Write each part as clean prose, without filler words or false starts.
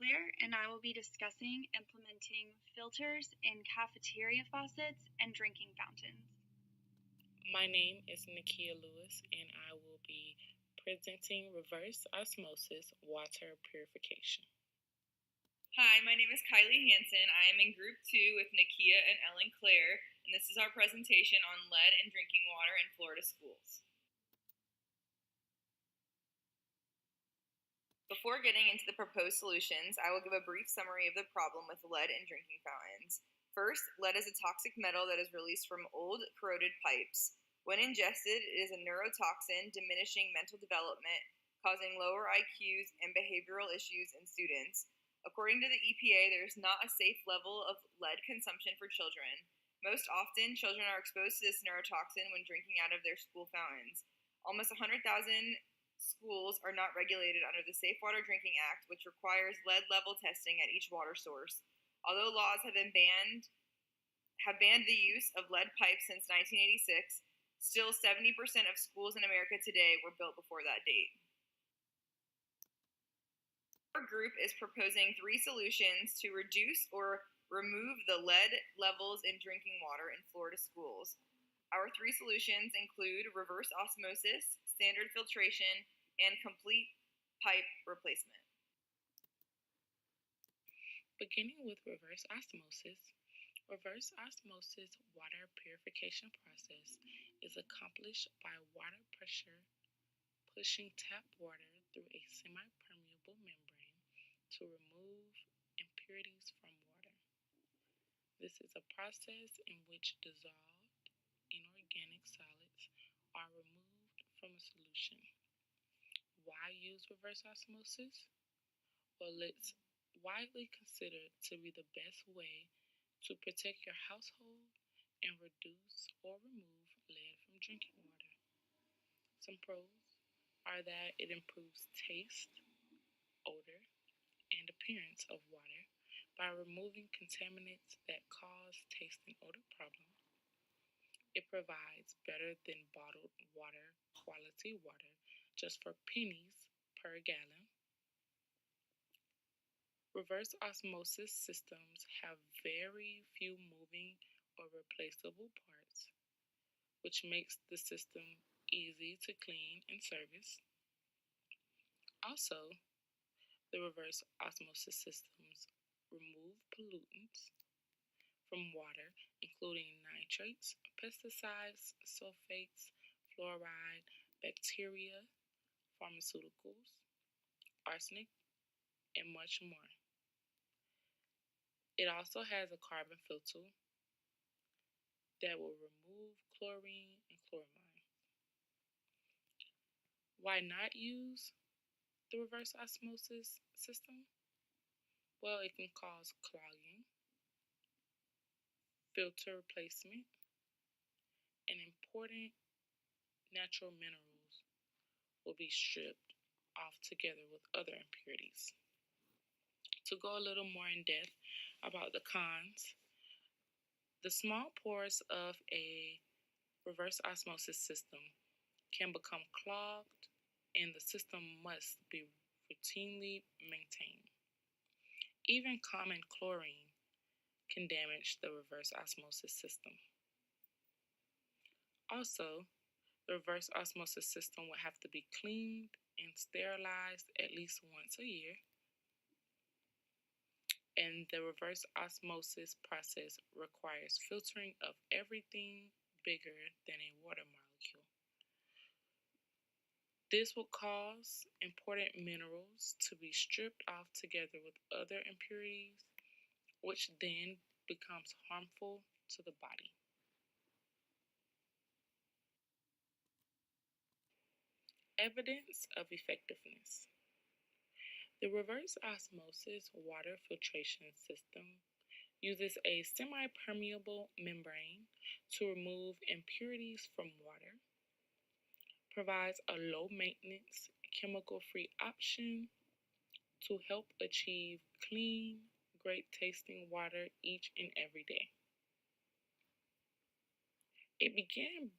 Claire, and I will be discussing implementing filters in cafeteria faucets and drinking fountains. My name is Nakia Lewis, and I will be presenting reverse osmosis water purification. Hi, my name is Kylie Hansen. I am in Group 2 with Nakia and Ellen Claire, and this is our presentation on lead in drinking water in Florida schools. Before getting into the proposed solutions, I will give a brief summary of the problem with lead in drinking fountains. First, lead is a toxic metal that is released from old, corroded pipes. When ingested, it is a neurotoxin, diminishing mental development, causing lower IQs and behavioral issues in students. According to the EPA, there is not a safe level of lead consumption for children. Most often, children are exposed to this neurotoxin when drinking out of their school fountains. Almost 100,000 schools are not regulated under the Safe Water Drinking Act, which requires lead level testing at each water source. Although laws have banned the use of lead pipes since 1986, still 70% of schools in America today were built before that date. Our group is proposing 3 solutions to reduce or remove the lead levels in drinking water in Florida schools. Our 3 solutions include reverse osmosis, standard filtration, and complete pipe replacement. Beginning with reverse osmosis water purification process is accomplished by water pressure pushing tap water through a semi-permeable membrane to remove impurities from water. This is a process in which dissolved inorganic solids are removed from a solution. Why use reverse osmosis? Well, it's widely considered to be the best way to protect your household and reduce or remove lead from drinking water. Some pros are that it improves taste, odor, and appearance of water by removing contaminants that cause taste and odor problems. It provides better than bottled water quality water just for pennies per gallon. Reverse osmosis systems have very few moving or replaceable parts, which makes the system easy to clean and service. Also, the reverse osmosis systems remove pollutants from water, including nitrates, pesticides, sulfates, fluoride, bacteria, pharmaceuticals, arsenic, and much more. It also has a carbon filter that will remove chlorine and chloramine. Why not use the reverse osmosis system? Well, it can cause clogging, filter replacement, and important natural minerals will be stripped off together with other impurities. To go a little more in depth about the cons, the small pores of a reverse osmosis system can become clogged and the system must be routinely maintained. Even common chlorine can damage the reverse osmosis system. Also, the reverse osmosis system will have to be cleaned and sterilized at least once a year. And the reverse osmosis process requires filtering of everything bigger than a water molecule. This will cause important minerals to be stripped off together with other impurities, which then becomes harmful to the body. Evidence of effectiveness. The reverse osmosis water filtration system uses a semi-permeable membrane to remove impurities from water, provides a low-maintenance, chemical-free option to help achieve clean, great-tasting water each and every day. It began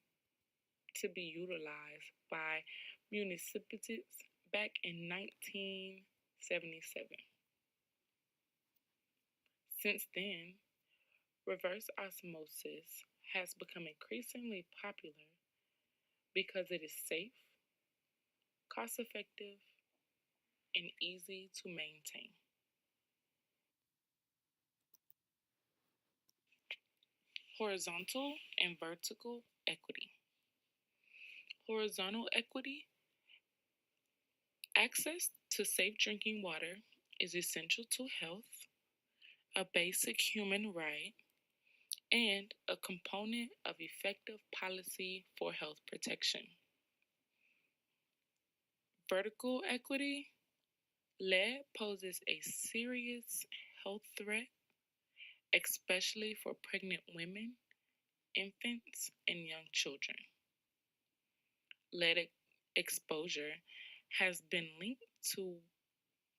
to be utilized by municipalities back in 1977. Since then, reverse osmosis has become increasingly popular because it is safe, cost effective, and easy to maintain. Horizontal and vertical equity. Horizontal equity: access to safe drinking water is essential to health, a basic human right, and a component of effective policy for health protection. Vertical equity: lead poses a serious health threat, especially for pregnant women, infants, and young children. Lead exposure has been linked to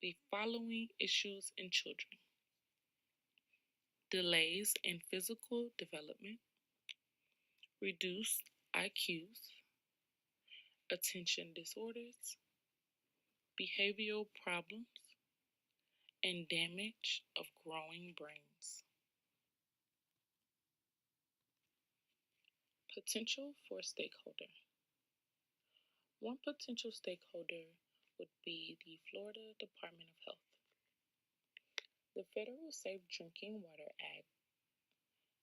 the following issues in children: delays in physical development, reduced IQs, attention disorders, behavioral problems, and damage of growing brains. Potential for stakeholder. One potential stakeholder would be the Florida Department of Health. The Federal Safe Drinking Water Act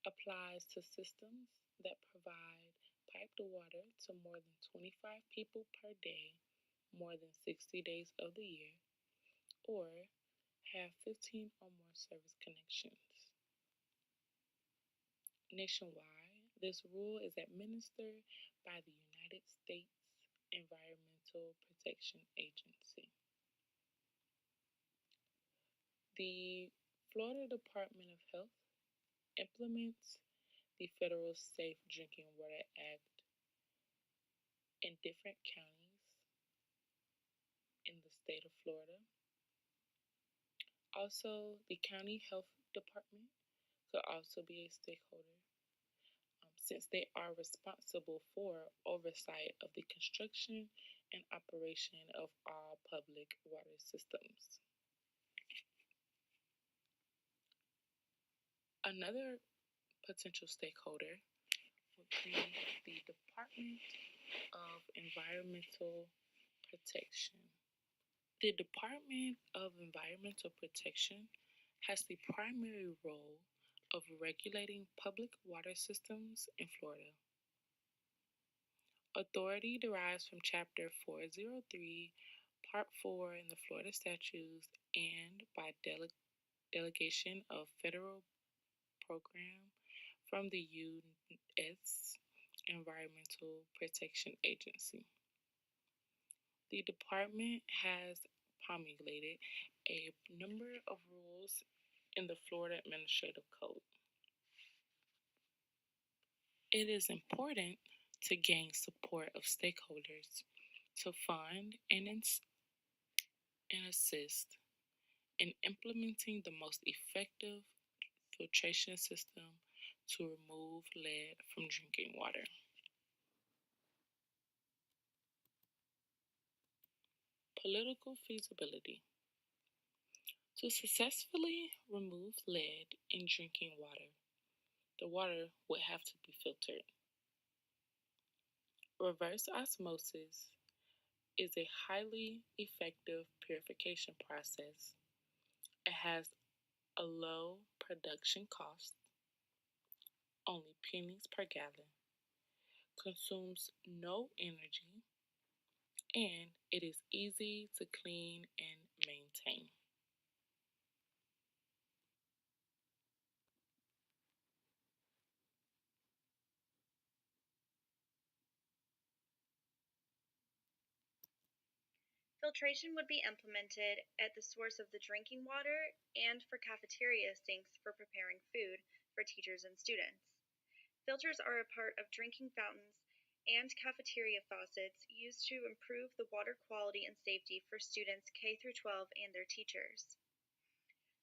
applies to systems that provide piped water to more than 25 people per day, more than 60 days of the year, or have 15 or more service connections. Nationwide, this rule is administered by the United States Environmental Protection Agency. The Florida Department of Health implements the Federal Safe Drinking Water Act in different counties in the state of Florida. Also, the county health department could also be a stakeholder, since they are responsible for oversight of the construction and operation of all public water systems. Another potential stakeholder would be the Department of Environmental Protection. The Department of Environmental Protection has the primary role of regulating public water systems in Florida. Authority derives from Chapter 403, Part 4 in the Florida Statutes and by delegation of federal program from the U.S. Environmental Protection Agency. The department has promulgated a number of rules in the Florida Administrative Code. It is important to gain support of stakeholders to fund and assist in implementing the most effective filtration system to remove lead from drinking water. Political feasibility. To successfully remove lead in drinking water, the water would have to be filtered. Reverse osmosis is a highly effective purification process. It has a low production cost, only pennies per gallon, consumes no energy, and it is easy to clean and maintain. Filtration would be implemented at the source of the drinking water and for cafeteria sinks for preparing food for teachers and students. Filters are a part of drinking fountains and cafeteria faucets used to improve the water quality and safety for students K through 12 and their teachers.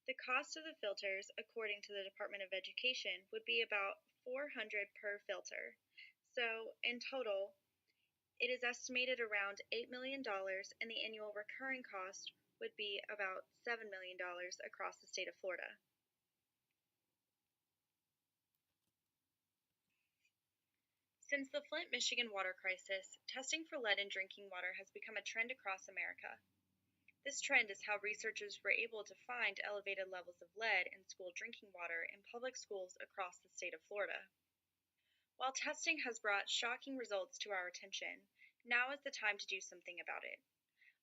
The cost of the filters, according to the Department of Education, would be about $400 per filter. So, in total, it is estimated around $8 million, and the annual recurring cost would be about $7 million across the state of Florida. Since the Flint, Michigan water crisis, testing for lead in drinking water has become a trend across America. This trend is how researchers were able to find elevated levels of lead in school drinking water in public schools across the state of Florida. While testing has brought shocking results to our attention, now is the time to do something about it.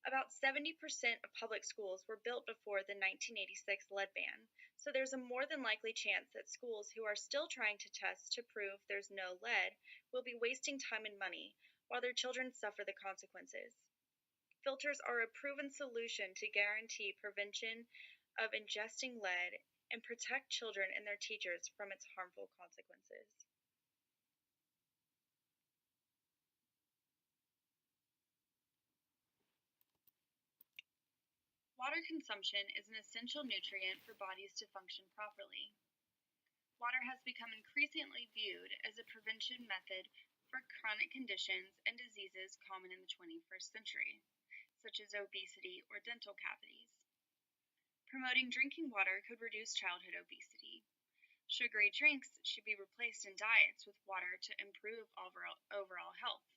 About 70% of public schools were built before the 1986 lead ban, so there's a more than likely chance that schools who are still trying to test to prove there's no lead will be wasting time and money while their children suffer the consequences. Filters are a proven solution to guarantee prevention of ingesting lead and protect children and their teachers from its harmful consequences. Water consumption is an essential nutrient for bodies to function properly. Water has become increasingly viewed as a prevention method for chronic conditions and diseases common in the 21st century, such as obesity or dental cavities. Promoting drinking water could reduce childhood obesity. Sugary drinks should be replaced in diets with water to improve overall health.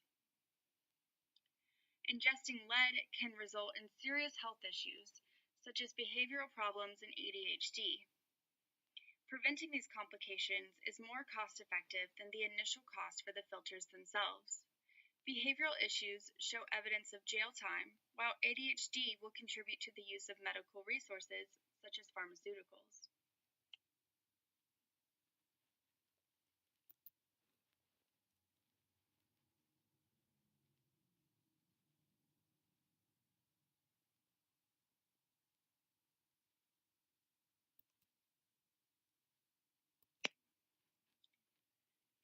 Ingesting lead can result in serious health issues, such as behavioral problems and ADHD. Preventing these complications is more cost-effective than the initial cost for the filters themselves. Behavioral issues show evidence of jail time, while ADHD will contribute to the use of medical resources, such as pharmaceuticals.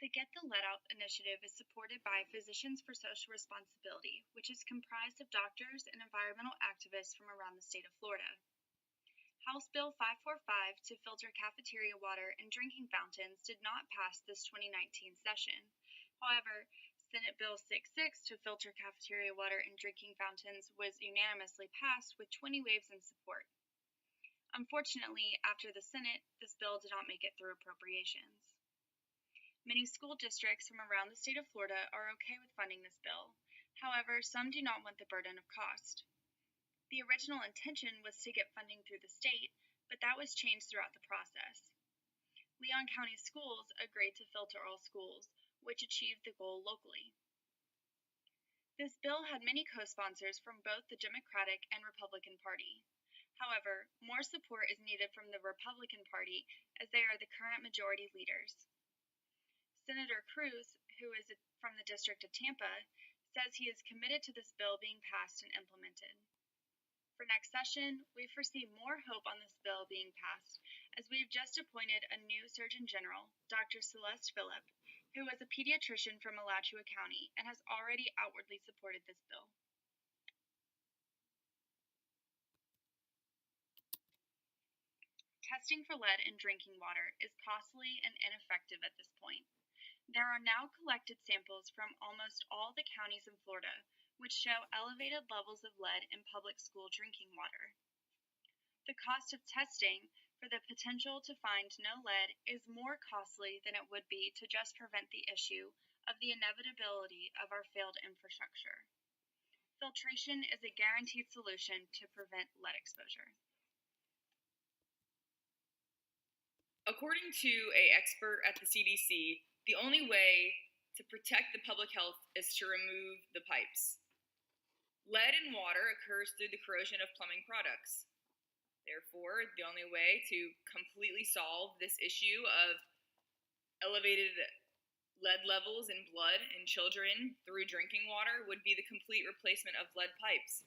The Get the Lead Out initiative is supported by Physicians for Social Responsibility, which is comprised of doctors and environmental activists from around the state of Florida. House Bill 545 to filter cafeteria water and drinking fountains did not pass this 2019 session. However, Senate Bill 66 to filter cafeteria water and drinking fountains was unanimously passed with 20 waves in support. Unfortunately, after the Senate, this bill did not make it through appropriations. Many school districts from around the state of Florida are okay with funding this bill. However, some do not want the burden of cost. The original intention was to get funding through the state, but that was changed throughout the process. Leon County Schools agreed to filter all schools, which achieved the goal locally. This bill had many co-sponsors from both the Democratic and Republican Party. However, more support is needed from the Republican Party as they are the current majority leaders. Senator Cruz, who is from the District of Tampa, says he is committed to this bill being passed and implemented. For next session, we foresee more hope on this bill being passed, as we have just appointed a new Surgeon General, Dr. Celeste Phillip, who is a pediatrician from Alachua County and has already outwardly supported this bill. Testing for lead in drinking water is costly and ineffective at this point. There are now collected samples from almost all the counties in Florida, which show elevated levels of lead in public school drinking water. The cost of testing for the potential to find no lead is more costly than it would be to just prevent the issue of the inevitability of our failed infrastructure. Filtration is a guaranteed solution to prevent lead exposure. According to an expert at the CDC, the only way to protect the public health is to remove the pipes. Lead in water occurs through the corrosion of plumbing products. Therefore, the only way to completely solve this issue of elevated lead levels in blood in children through drinking water would be the complete replacement of lead pipes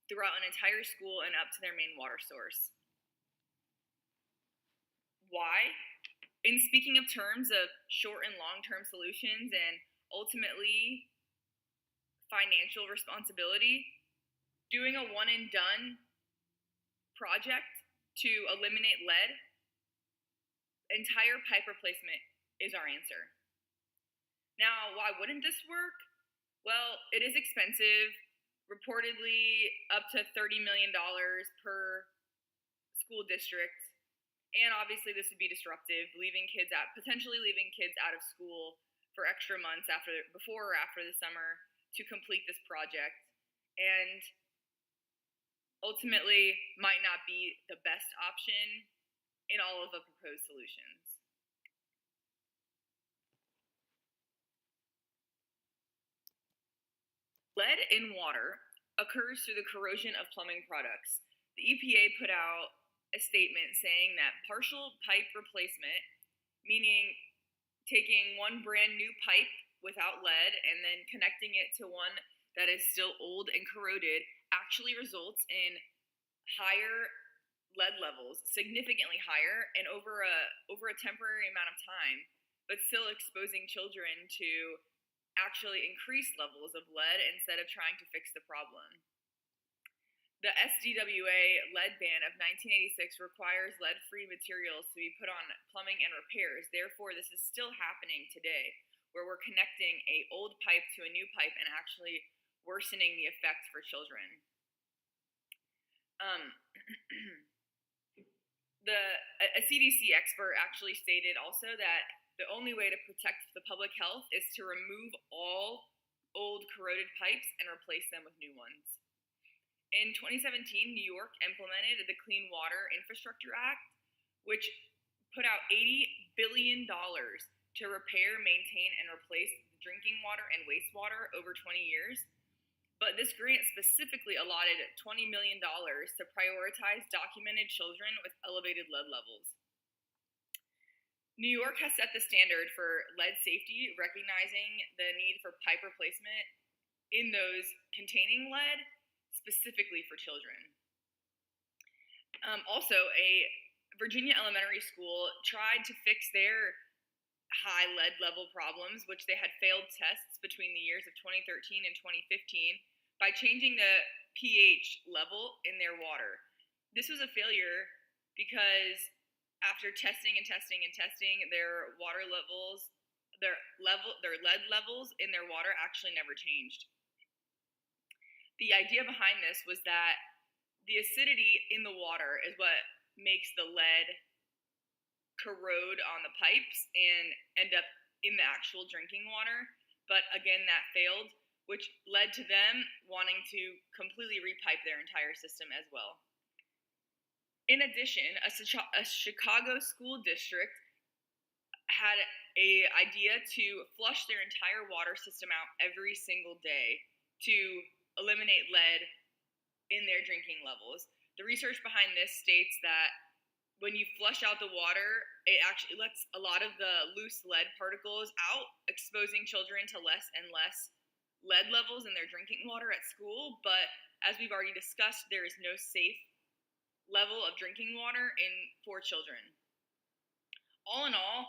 throughout an entire school and up to their main water source. Why? In speaking of terms of short and long-term solutions and ultimately financial responsibility, doing a one-and-done project to eliminate lead, entire pipe replacement is our answer. Now, why wouldn't this work? Well, it is expensive, reportedly up to $30 million per school district. And obviously this would be disruptive, potentially leaving kids out of school for extra months before or after the summer to complete this project, and ultimately might not be the best option in all of the proposed solutions. Lead in water occurs through the corrosion of plumbing products. The EPA put out a statement saying that partial pipe replacement, meaning taking one brand new pipe without lead and then connecting it to one that is still old and corroded, actually results in higher lead levels, significantly higher, and over a temporary amount of time, but still exposing children to actually increased levels of lead instead of trying to fix the problem. The SDWA lead ban of 1986 requires lead-free materials to be put on plumbing and repairs. Therefore, this is still happening today, where we're connecting an old pipe to a new pipe and actually worsening the effects for children. A CDC expert actually stated also that the only way to protect the public health is to remove all old corroded pipes and replace them with new ones. In 2017, New York implemented the Clean Water Infrastructure Act, which put out $80 billion to repair, maintain, and replace drinking water and wastewater over 20 years. But this grant specifically allotted $20 million to prioritize documented children with elevated lead levels. New York has set the standard for lead safety, recognizing the need for pipe replacement in those containing lead, specifically for children. Also, a Virginia elementary school tried to fix their high lead level problems, which they had failed tests between the years of 2013 and 2015, by changing the pH level in their water. This was a failure because after testing, their water levels, their lead levels in their water actually never changed. The idea behind this was that the acidity in the water is what makes the lead corrode on the pipes and end up in the actual drinking water. But again, that failed, which led to them wanting to completely repipe their entire system as well. In addition, a Chicago school district had an idea to flush their entire water system out every single day to eliminate lead in their drinking levels. The research behind this states that when you flush out the water, it actually lets a lot of the loose lead particles out, exposing children to less and less lead levels in their drinking water at school. But as we've already discussed, there is no safe level of drinking water for children. All in all,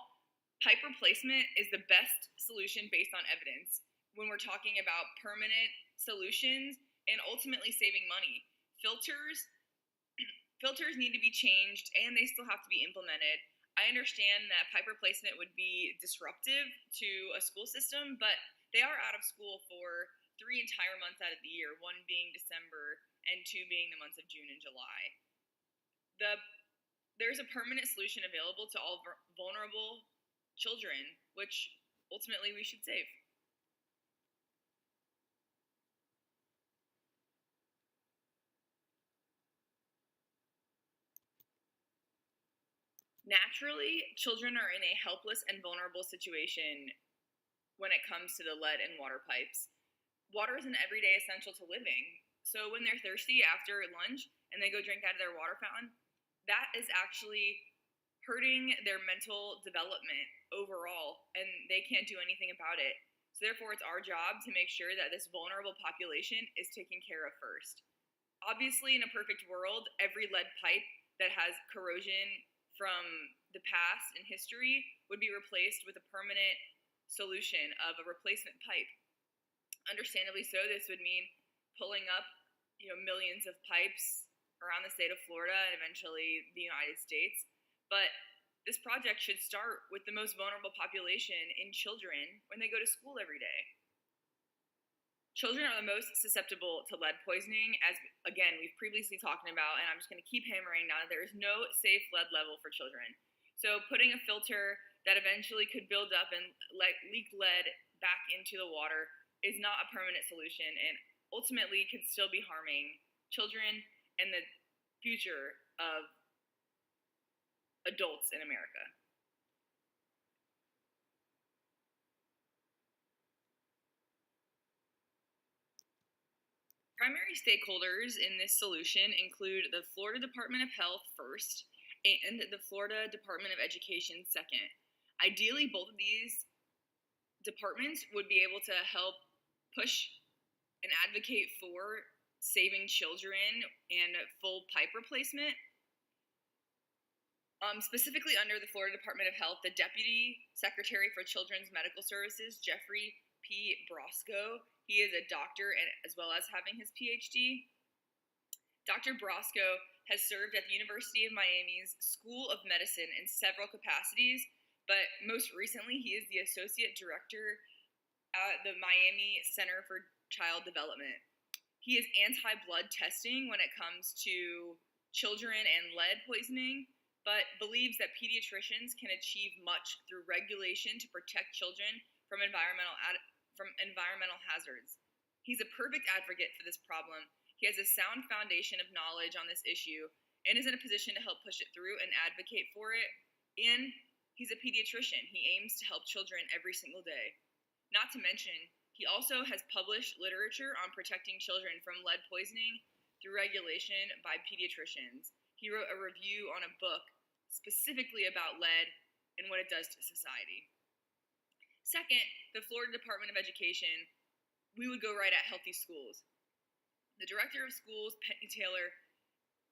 pipe replacement is the best solution based on evidence when we're talking about permanent solutions and ultimately saving money. Filters need to be changed and they still have to be implemented. I understand that pipe replacement would be disruptive to a school system, but they are out of school for 3 entire months out of the year, 1 being December and 2 being the months of June and July. There's a permanent solution available to all vulnerable children, which ultimately we should save. Naturally, children are in a helpless and vulnerable situation when it comes to the lead in water pipes. Water is an everyday essential to living. So when they're thirsty after lunch and they go drink out of their water fountain, that is actually hurting their mental development overall, and they can't do anything about it. So therefore, it's our job to make sure that this vulnerable population is taken care of first. Obviously, in a perfect world, every lead pipe that has corrosion from the past and history would be replaced with a permanent solution of a replacement pipe. Understandably so, this would mean pulling up, millions of pipes around the state of Florida and eventually the United States. But this project should start with the most vulnerable population in children when they go to school every day. Children are the most susceptible to lead poisoning, as, again, we've previously talked about, and I'm just going to keep hammering now that there is no safe lead level for children. So putting a filter that eventually could build up and leak lead back into the water is not a permanent solution and ultimately could still be harming children and the future of adults in America. Primary stakeholders in this solution include the Florida Department of Health first and the Florida Department of Education second. Ideally, both of these departments would be able to help push and advocate for saving children and full pipe replacement. Specifically under the Florida Department of Health, the Deputy Secretary for Children's Medical Services, Jeffrey P. Brosco, he is a doctor and as well as having his PhD. Dr. Brosco has served at the University of Miami's School of Medicine in several capacities, but most recently he is the Associate Director at the Miami Center for Child Development. He is anti-blood testing when it comes to children and lead poisoning, but believes that pediatricians can achieve much through regulation to protect children from environmental hazards. He's a perfect advocate for this problem. He has a sound foundation of knowledge on this issue and is in a position to help push it through and advocate for it. And he's a pediatrician. He aims to help children every single day. Not to mention, he also has published literature on protecting children from lead poisoning through regulation by pediatricians. He wrote a review on a book specifically about lead and what it does to society. Second, the Florida Department of Education, we would go right at healthy schools. The Director of Schools, Penny Taylor,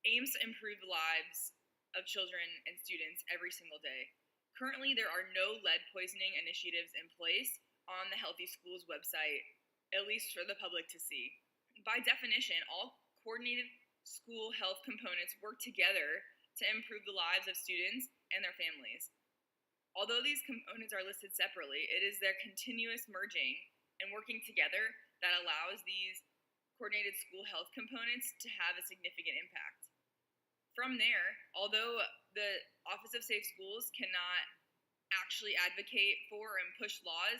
aims to improve the lives of children and students every single day. Currently, there are no lead poisoning initiatives in place on the Healthy Schools website, at least for the public to see. By definition, all coordinated school health components work together to improve the lives of students and their families. Although these components are listed separately, it is their continuous merging and working together that allows these coordinated school health components to have a significant impact. From there, although the Office of Safe Schools cannot actually advocate for and push laws,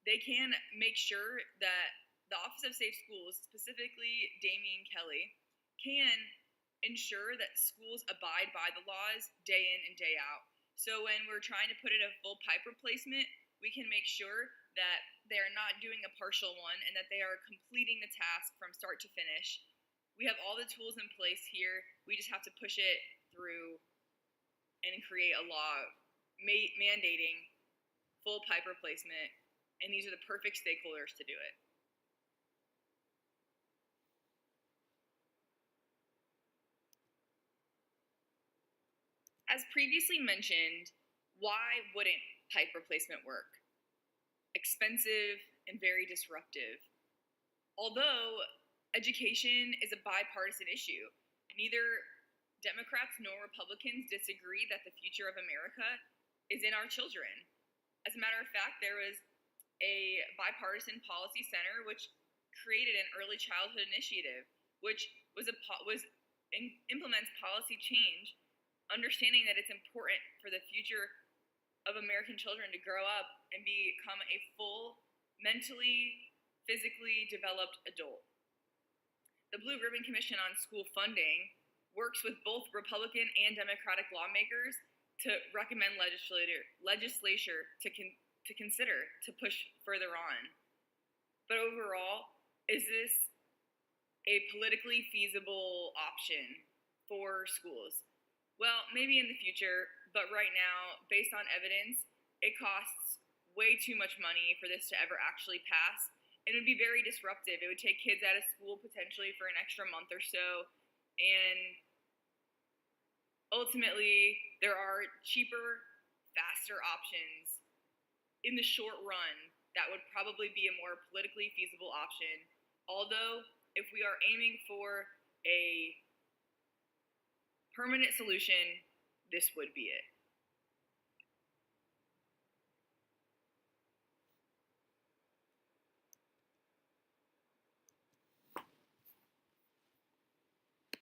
they can make sure that the Office of Safe Schools, specifically Damian Kelly, can ensure that schools abide by the laws day in and day out. So when we're trying to put in a full pipe replacement, we can make sure that they are not doing a partial one and that they are completing the task from start to finish. We have all the tools in place here. We just have to push it through and create a law mandating full pipe replacement, and these are the perfect stakeholders to do it. As previously mentioned, why wouldn't pipe replacement work? Expensive and very disruptive. Although education is a bipartisan issue, neither Democrats nor Republicans disagree that the future of America is in our children. As a matter of fact, there was a bipartisan policy center which created an early childhood initiative, which implements policy change, understanding that it's important for the future of American children to grow up and become a full, mentally, physically developed adult. The Blue Ribbon Commission on School Funding works with both Republican and Democratic lawmakers to recommend legislature to consider to push further on. But overall, is this a politically feasible option for schools? Well, maybe in the future, but right now, based on evidence, it costs way too much money for this to ever actually pass. It would be very disruptive. It would take kids out of school potentially for an extra month or so, and ultimately, there are cheaper, faster options in the short run that would probably be a more politically feasible option. Although, if we are aiming for a permanent solution, this would be it.